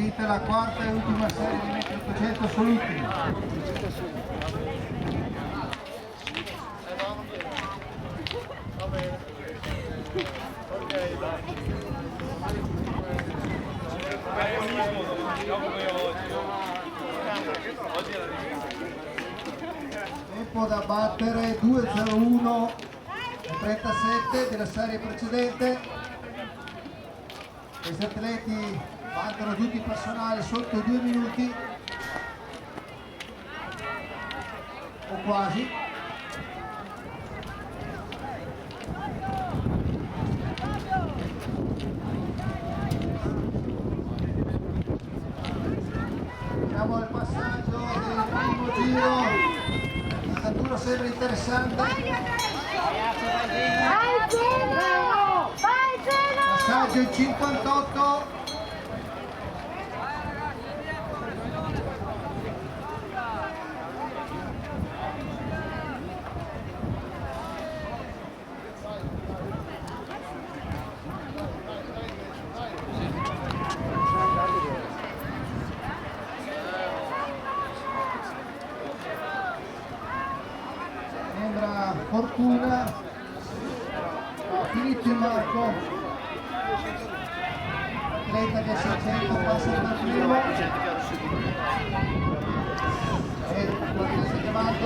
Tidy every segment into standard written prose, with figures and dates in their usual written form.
finita la quarta e ultima serie di 1800 assoluti. Tempo da battere 2:01 e 37 della serie precedente. Questi atleti battono tutti i personali sotto i 2 minuti o quasi. Siamo al passaggio del primo giro. La natura sembra interessante. Passaggio in 58. Sembra fortuna. Finito il marco. Atleta che 600 passa per primo. E quello che si è chiamato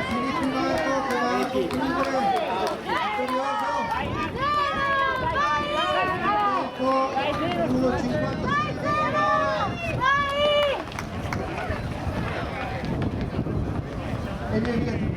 finito il marco che va a concludere. E via via.